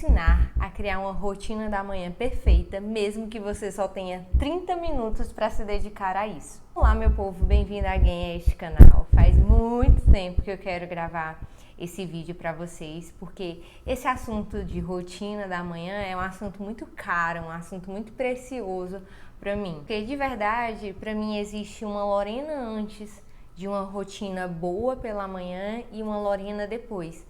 ensinar a criar uma rotina da manhã perfeita, mesmo que você só tenha 30 minutos para se dedicar a isso. Olá, meu povo, bem-vindo alguém a este canal. Faz muito tempo que eu quero gravar esse vídeo para vocês, porque esse assunto de rotina da manhã é um assunto muito caro, um assunto muito precioso para mim. Porque de verdade, para mim existe uma Lorena antes de uma rotina boa pela manhã e uma Lorena depois.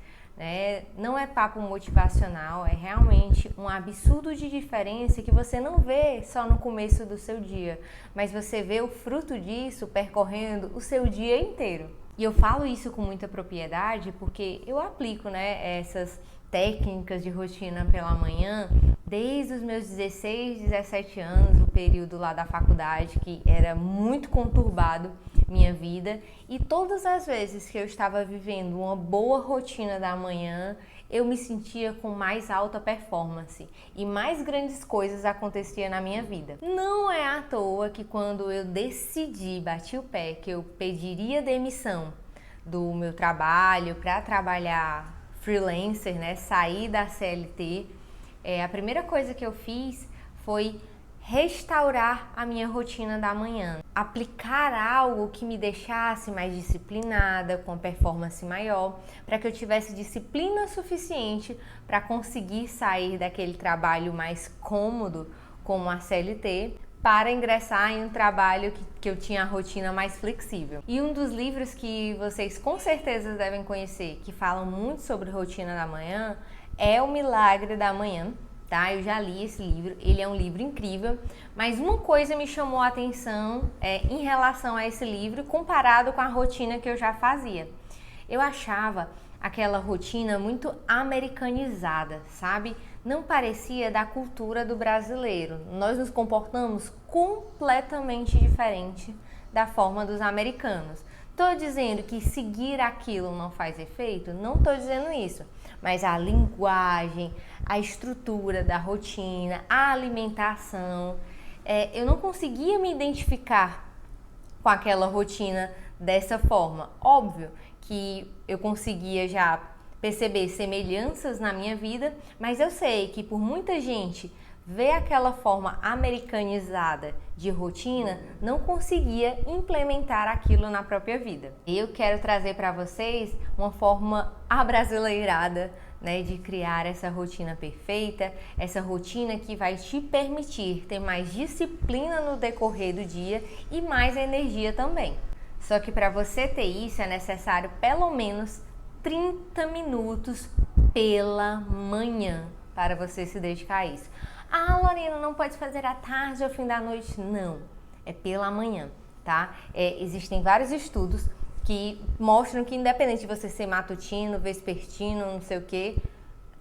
Não é papo motivacional, é realmente um absurdo de diferença que você não vê só no começo do seu dia, mas você vê o fruto disso percorrendo o seu dia inteiro. E eu falo isso com muita propriedade porque eu aplico essas técnicas de rotina pela manhã desde os meus 16, 17 anos, o período lá da faculdade que era muito conturbado minha vida, e todas as vezes que eu estava vivendo uma boa rotina da manhã, eu me sentia com mais alta performance e mais grandes coisas aconteciam na minha vida. Não é à toa que quando eu decidi, bati o pé, que eu pediria demissão do meu trabalho para trabalhar freelancer, sair da CLT, a primeira coisa que eu fiz foi restaurar a minha rotina da manhã, aplicar algo que me deixasse mais disciplinada, com performance maior, para que eu tivesse disciplina suficiente para conseguir sair daquele trabalho mais cômodo, como a CLT, para ingressar em um trabalho que eu tinha a rotina mais flexível. E um dos livros que vocês com certeza devem conhecer, que falam muito sobre rotina da manhã, é O Milagre da Manhã. Tá? Eu já li esse livro, ele é um livro incrível, mas uma coisa me chamou a atenção em relação a esse livro, comparado com a rotina que eu já fazia. Eu achava aquela rotina muito americanizada, sabe? Não parecia da cultura do brasileiro. Nós nos comportamos completamente diferente da forma dos americanos. Estou dizendo que seguir aquilo não faz efeito? Não estou dizendo isso. Mas a linguagem, a estrutura da rotina, a alimentação, eu não conseguia me identificar com aquela rotina dessa forma. Óbvio que eu conseguia já perceber semelhanças na minha vida, mas eu sei que por muita gente ver aquela forma americanizada de rotina, não conseguia implementar aquilo na própria vida. Eu quero trazer para vocês uma forma abrasileirada, de criar essa rotina perfeita, essa rotina que vai te permitir ter mais disciplina no decorrer do dia e mais energia também. Só que para você ter isso é necessário pelo menos 30 minutos pela manhã para você se dedicar a isso. Ah, Lorena, não pode fazer à tarde ou fim da noite? Não, é pela manhã, tá? Existem vários estudos que mostram que independente de você ser matutino, vespertino, não sei o que,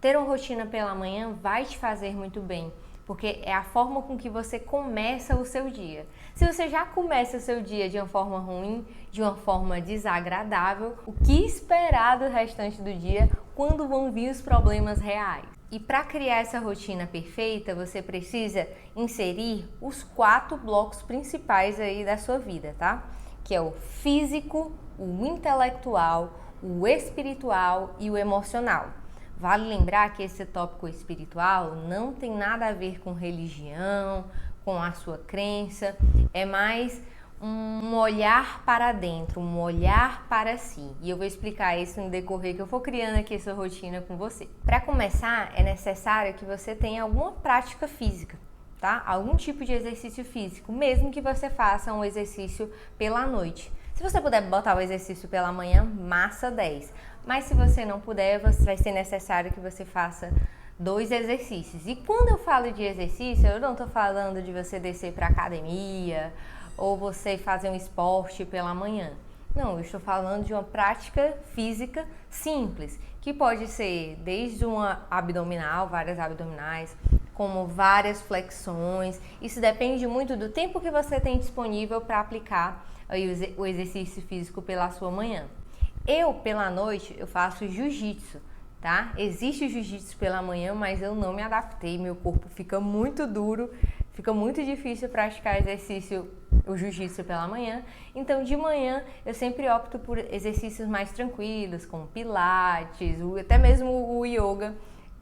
ter uma rotina pela manhã vai te fazer muito bem, porque é a forma com que você começa o seu dia. Se você já começa o seu dia de uma forma ruim, de uma forma desagradável, o que esperar do restante do dia quando vão vir os problemas reais? E para criar essa rotina perfeita, você precisa inserir os 4 blocos principais aí da sua vida, tá? Que é o físico, o intelectual, o espiritual e o emocional. Vale lembrar que esse tópico espiritual não tem nada a ver com religião, com a sua crença, é mais um olhar para dentro, um olhar para si. E eu vou explicar isso no decorrer que eu for criando aqui essa rotina com você. Para começar, é necessário que você tenha alguma prática física, tá? Algum tipo de exercício físico, mesmo que você faça um exercício pela noite. Se você puder botar o exercício pela manhã, massa 10. Mas se você não puder, vai ser necessário que você faça 2 exercícios. E quando eu falo de exercício, eu não estou falando de você descer para academia ou você fazer um esporte pela manhã. Não, eu estou falando de uma prática física simples, que pode ser desde uma abdominal, várias abdominais, como várias flexões. Isso depende muito do tempo que você tem disponível para aplicar aí o exercício físico pela sua manhã. Eu, pela noite, eu faço jiu-jitsu, tá? Existe o jiu-jitsu pela manhã, mas eu não me adaptei, meu corpo fica muito duro, fica muito difícil praticar o jiu-jitsu pela manhã. Então, de manhã, eu sempre opto por exercícios mais tranquilos, como pilates, até mesmo o yoga,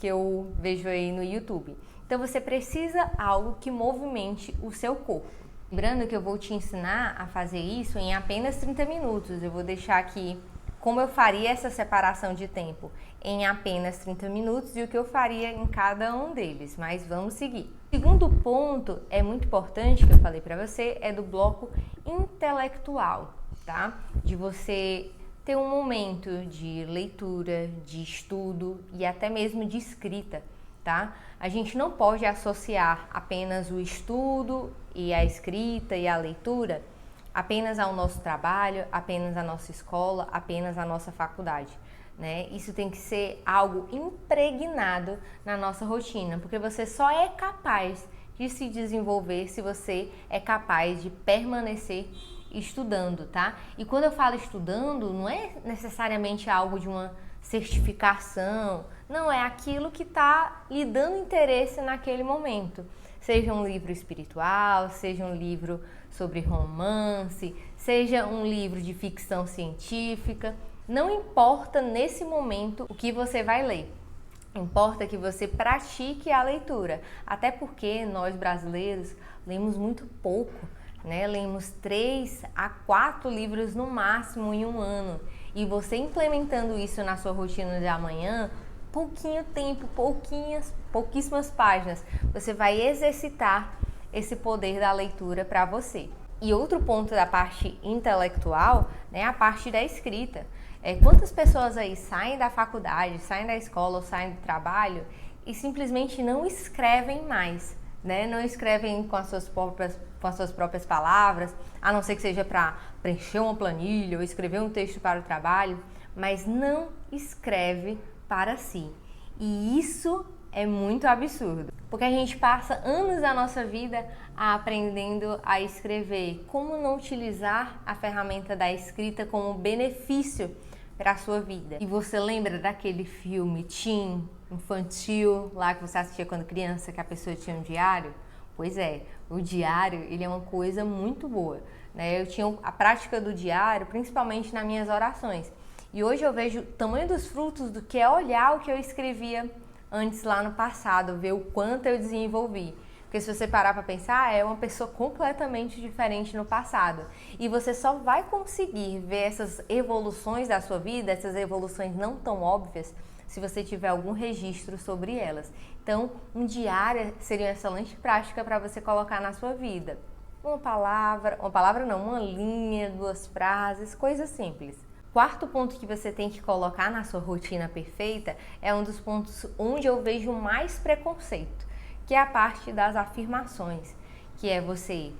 que eu vejo aí no YouTube. Então você precisa algo que movimente o seu corpo. Lembrando que eu vou te ensinar a fazer isso em apenas 30 minutos. Eu vou deixar aqui como eu faria essa separação de tempo em apenas 30 minutos e o que eu faria em cada um deles, mas vamos seguir. O segundo ponto é muito importante que eu falei para você, é do bloco intelectual, tá? De você ter um momento de leitura, de estudo e até mesmo de escrita, tá? A gente não pode associar apenas o estudo e a escrita e a leitura apenas ao nosso trabalho, apenas à nossa escola, apenas à nossa faculdade, né? Isso tem que ser algo impregnado na nossa rotina, porque você só é capaz de se desenvolver se você é capaz de permanecer estudando, tá? E quando eu falo estudando, não é necessariamente algo de uma certificação, não, é aquilo que está lhe dando interesse naquele momento. Seja um livro espiritual, seja um livro sobre romance, seja um livro de ficção científica, não importa nesse momento o que você vai ler. Importa que você pratique a leitura, até porque nós brasileiros lemos muito pouco, né? Lemos 3 a 4 livros no máximo em um ano. E você implementando isso na sua rotina de amanhã, pouquinho tempo, pouquíssimas páginas, você vai exercitar esse poder da leitura para você. E outro ponto da parte intelectual, né, a parte da escrita. Quantas pessoas aí saem da faculdade, saem da escola ou saem do trabalho e simplesmente não escrevem mais, né? Não escrevem com as suas próprias palavras, a não ser que seja para preencher uma planilha ou escrever um texto para o trabalho, mas não escreve para si. E isso é muito absurdo, porque a gente passa anos da nossa vida aprendendo a escrever. Como não utilizar a ferramenta da escrita como benefício para a sua vida? E você lembra daquele filme teen, infantil, lá que você assistia quando criança, que a pessoa tinha um diário? Pois é, o diário, ele é uma coisa muito boa, né? Eu tinha a prática do diário, principalmente nas minhas orações. E hoje eu vejo o tamanho dos frutos do que é olhar o que eu escrevia antes lá no passado, ver o quanto eu desenvolvi. Porque se você parar para pensar, é uma pessoa completamente diferente no passado. E você só vai conseguir ver essas evoluções da sua vida, essas evoluções não tão óbvias, se você tiver algum registro sobre elas. Então, um diário seria uma excelente prática para você colocar na sua vida. Uma linha, 2 frases, coisas simples. Quarto ponto que você tem que colocar na sua rotina perfeita é um dos pontos onde eu vejo mais preconceito, que é a parte das afirmações, que é você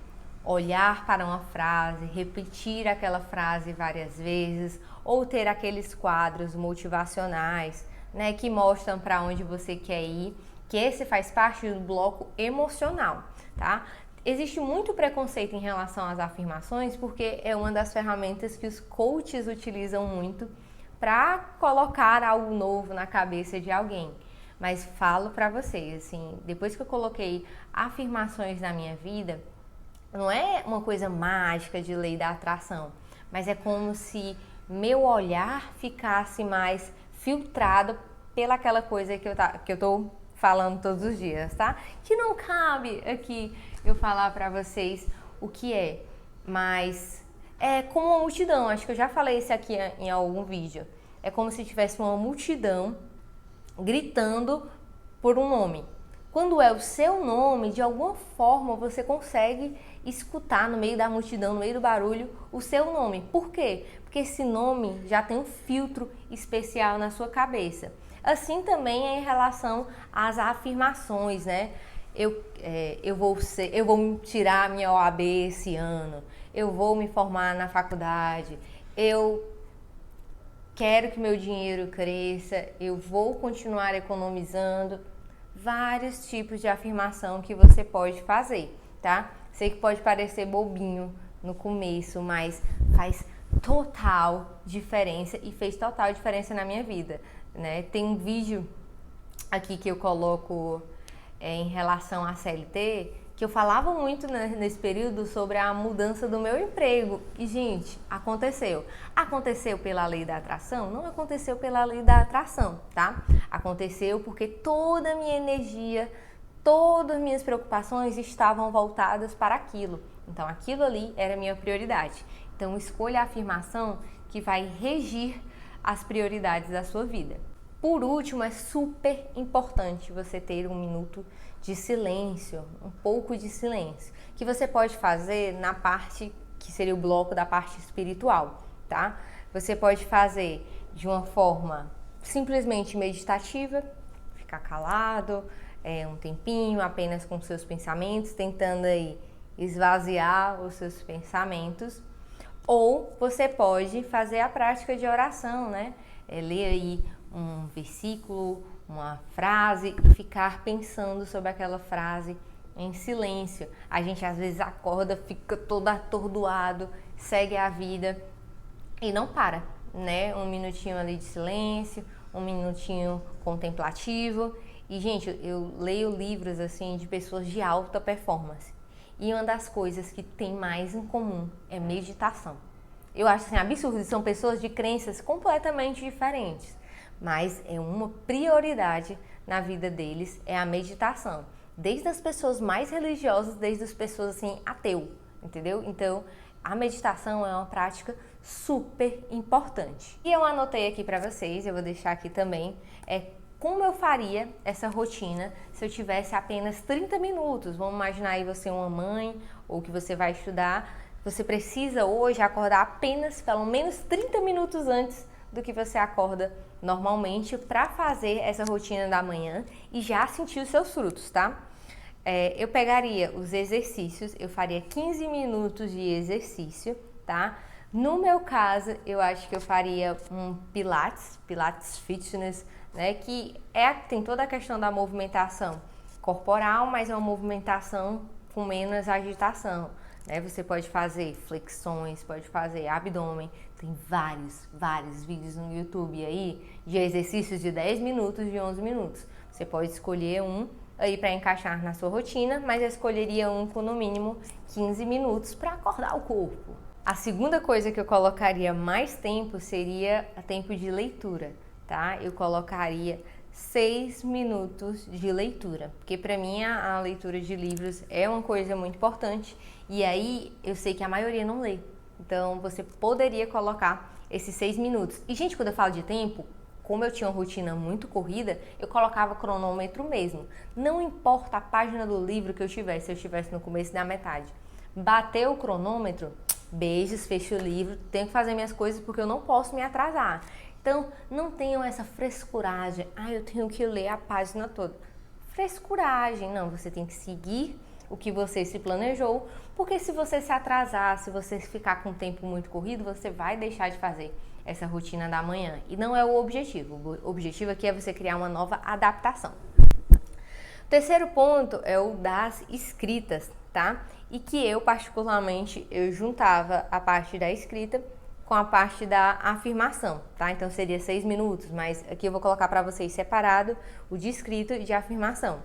olhar para uma frase, repetir aquela frase várias vezes, ou ter aqueles quadros motivacionais, né, que mostram para onde você quer ir, que esse faz parte do bloco emocional, tá? Existe muito preconceito em relação às afirmações, porque é uma das ferramentas que os coaches utilizam muito para colocar algo novo na cabeça de alguém. Mas falo para vocês, assim, depois que eu coloquei afirmações na minha vida, não é uma coisa mágica de lei da atração, mas é como se meu olhar ficasse mais filtrado pela aquela coisa que eu tô falando todos os dias, tá? Que não cabe aqui eu falar pra vocês o que é, mas é como uma multidão. Acho que eu já falei isso aqui em algum vídeo. É como se tivesse uma multidão gritando por um nome. Quando é o seu nome, de alguma forma você consegue escutar no meio da multidão, no meio do barulho, o seu nome. Por quê? Porque esse nome já tem um filtro especial na sua cabeça. Assim também é em relação às afirmações, né? Eu vou tirar minha OAB esse ano, eu vou me formar na faculdade, eu quero que meu dinheiro cresça, eu vou continuar economizando. Vários tipos de afirmação que você pode fazer, tá? Sei que pode parecer bobinho no começo, mas faz total diferença e fez total diferença na minha vida, né? Tem um vídeo aqui que eu coloco em relação à CLT, que eu falava muito nesse período sobre a mudança do meu emprego. E, gente, aconteceu. Aconteceu pela lei da atração? Não aconteceu pela lei da atração, tá? Aconteceu porque toda a minha energia, todas as minhas preocupações estavam voltadas para aquilo. Então, aquilo ali era a minha prioridade. Então, escolha a afirmação que vai regir as prioridades da sua vida. Por último, é super importante você ter um minuto de silêncio, um pouco de silêncio, que você pode fazer na parte que seria o bloco da parte espiritual, tá? Você pode fazer de uma forma simplesmente meditativa, ficar calado, um tempinho apenas com seus pensamentos, tentando aí esvaziar os seus pensamentos. Ou você pode fazer a prática de oração, né? Ler aí um versículo, uma frase e ficar pensando sobre aquela frase em silêncio. A gente às vezes acorda, fica todo atordoado, segue a vida e não para, né? Um minutinho ali de silêncio, um minutinho contemplativo. E, gente, eu leio livros assim de pessoas de alta performance. E uma das coisas que tem mais em comum é meditação. Eu acho assim, absurdo, são pessoas de crenças completamente diferentes, mas é uma prioridade na vida deles, é a meditação. Desde as pessoas mais religiosas, desde as pessoas assim, ateu, entendeu? Então, a meditação é uma prática super importante. E eu anotei aqui para vocês, eu vou deixar aqui também, como eu faria essa rotina se eu tivesse apenas 30 minutos. Vamos imaginar aí você uma mãe ou que você vai estudar. Você precisa hoje acordar apenas pelo menos 30 minutos antes do que você acorda normalmente para fazer essa rotina da manhã e já sentir os seus frutos, tá? Eu pegaria os exercícios, eu faria 15 minutos de exercício, tá? No meu caso, eu acho que eu faria um Pilates Fitness, né? Que tem toda a questão da movimentação corporal, mas é uma movimentação com menos agitação, né? Você pode fazer flexões, pode fazer abdômen, tem vários vídeos no YouTube aí de exercícios de 10 minutos, de 11 minutos. Você pode escolher um aí para encaixar na sua rotina, mas eu escolheria um com no mínimo 15 minutos para acordar o corpo. A segunda coisa que eu colocaria mais tempo seria o tempo de leitura, tá? Eu colocaria 6 minutos de leitura, porque para mim a leitura de livros é uma coisa muito importante e aí eu sei que a maioria não lê, então você poderia colocar esses 6 minutos. E, gente, quando eu falo de tempo, como eu tinha uma rotina muito corrida, eu colocava cronômetro mesmo. Não importa a página do livro que eu tivesse, se eu estivesse no começo e na metade. Bateu o cronômetro, beijos, fecho o livro, tenho que fazer minhas coisas porque eu não posso me atrasar. Então, não tenham essa frescuragem, eu tenho que ler a página toda. Frescuragem, não, você tem que seguir o que você se planejou, porque se você se atrasar, se você ficar com o tempo muito corrido, você vai deixar de fazer essa rotina da manhã. E não é o objetivo. O objetivo aqui é você criar uma nova adaptação. O terceiro ponto é o das escritas, tá? E que eu, particularmente, eu juntava a parte da escrita com a parte da afirmação, tá? Então seria 6 minutos, mas aqui eu vou colocar para vocês separado o de escrito e de afirmação.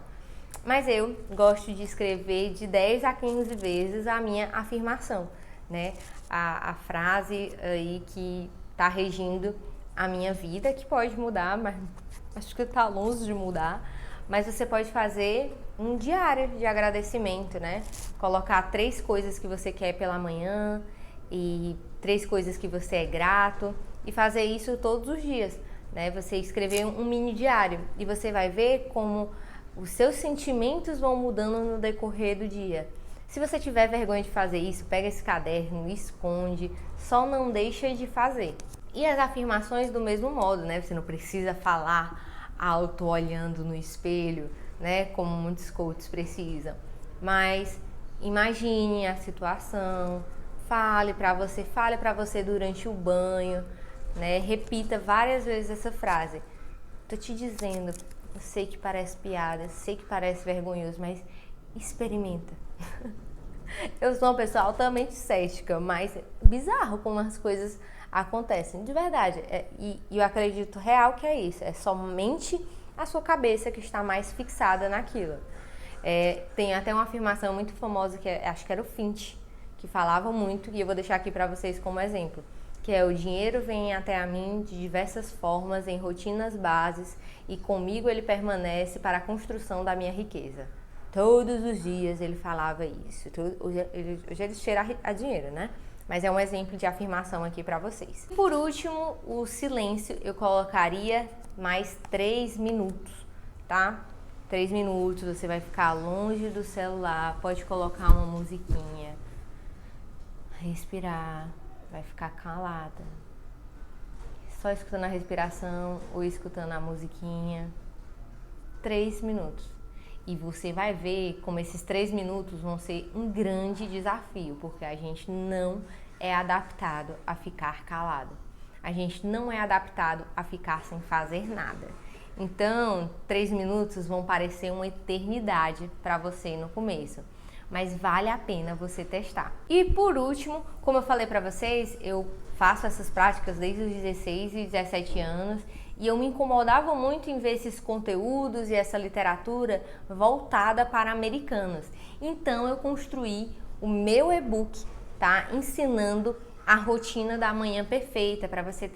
Mas eu gosto de escrever de 10 a 15 vezes a minha afirmação, né? A frase aí que tá regindo a minha vida, que pode mudar, mas acho que tá longe de mudar. Mas você pode fazer um diário de agradecimento, né? Colocar 3 coisas que você quer pela manhã e 3 coisas que você é grato e fazer isso todos os dias, né? Você escrever um mini diário e você vai ver como os seus sentimentos vão mudando no decorrer do dia. Se você tiver vergonha de fazer isso, pega esse caderno, esconde, só não deixa de fazer. E as afirmações do mesmo modo, né? Você não precisa falar alto olhando no espelho, né? Como muitos coaches precisam. Mas imagine a situação, fale para você durante o banho, né? Repita várias vezes essa frase. Tô te dizendo, eu sei que parece piada, sei que parece vergonhoso, mas experimenta. Eu sou uma pessoa altamente cética, mas é bizarro como as coisas acontecem, de verdade. E eu acredito real que é isso, é somente a sua cabeça que está mais fixada naquilo. Tem até uma afirmação muito famosa, que acho que era o Finch, que falava muito, e eu vou deixar aqui para vocês como exemplo, que é: o dinheiro vem até a mim de diversas formas, em rotinas bases, e comigo ele permanece para a construção da minha riqueza. Todos os dias ele falava isso. Hoje ele cheira a dinheiro, né? Mas é um exemplo de afirmação aqui para vocês. Por último, o silêncio, eu colocaria mais 3 minutos, tá? 3 minutos, você vai ficar longe do celular, pode colocar uma musiquinha, respirar, vai ficar calada, só escutando a respiração ou escutando a musiquinha. 3 minutos. E você vai ver como esses 3 minutos vão ser um grande desafio, porque a gente não é adaptado a ficar calado. A gente não é adaptado a ficar sem fazer nada. Então, 3 minutos vão parecer uma eternidade para você no começo, mas vale a pena você testar. E por último, como eu falei para vocês, eu faço essas práticas desde os 16 e 17 anos, e eu me incomodava muito em ver esses conteúdos e essa literatura voltada para americanos. Então eu construí o meu e-book, tá? Ensinando a rotina da manhã perfeita, para você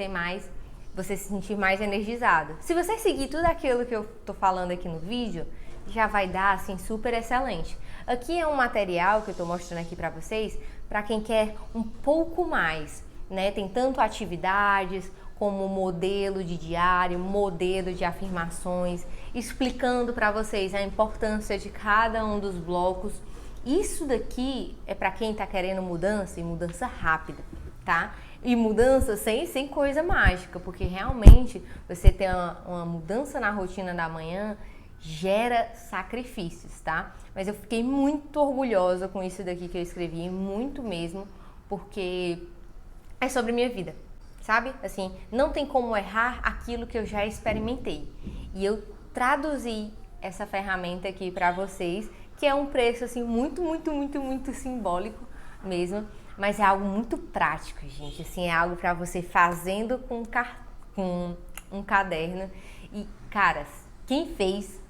se sentir mais energizado. Se você seguir tudo aquilo que eu tô falando aqui no vídeo, já vai dar assim super excelente. Aqui é um material que eu tô mostrando aqui para vocês, para quem quer um pouco mais, né? Tem tanto atividades como modelo de diário, modelo de afirmações, explicando para vocês a importância de cada um dos blocos. Isso daqui é para quem tá querendo mudança, e mudança rápida, tá? E mudança sem coisa mágica, porque realmente você ter uma mudança na rotina da manhã gera sacrifícios, tá? Mas eu fiquei muito orgulhosa com isso daqui que eu escrevi, muito mesmo, porque é sobre minha vida, sabe? Assim, não tem como errar aquilo que eu já experimentei. E eu traduzi essa ferramenta aqui para vocês, que é um preço assim muito simbólico mesmo, mas é algo muito prático, gente. Assim, é algo para você fazendo com um caderno. E, caras, quem fez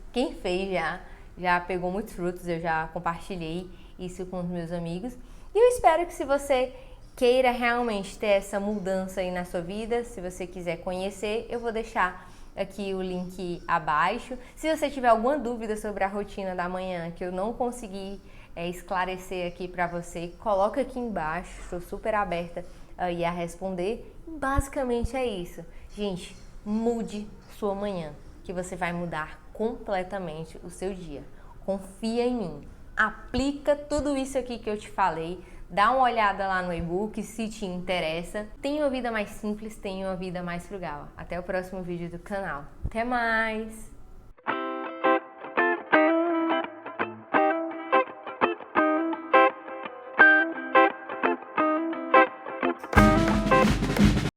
já pegou muitos frutos. Eu já compartilhei isso com os meus amigos. E eu espero que, se você queira realmente ter essa mudança aí na sua vida, se você quiser conhecer, eu vou deixar aqui o link abaixo. Se você tiver alguma dúvida sobre a rotina da manhã que eu não consegui esclarecer aqui para você, coloca aqui embaixo, estou super aberta aí a responder. Basicamente é isso. Gente, mude sua manhã, que você vai mudar completamente o seu dia. Confia em mim. Aplica tudo isso aqui que eu te falei. Dá uma olhada lá no e-book se te interessa. Tenha uma vida mais simples, tenha uma vida mais frugal. Até o próximo vídeo do canal. Até mais!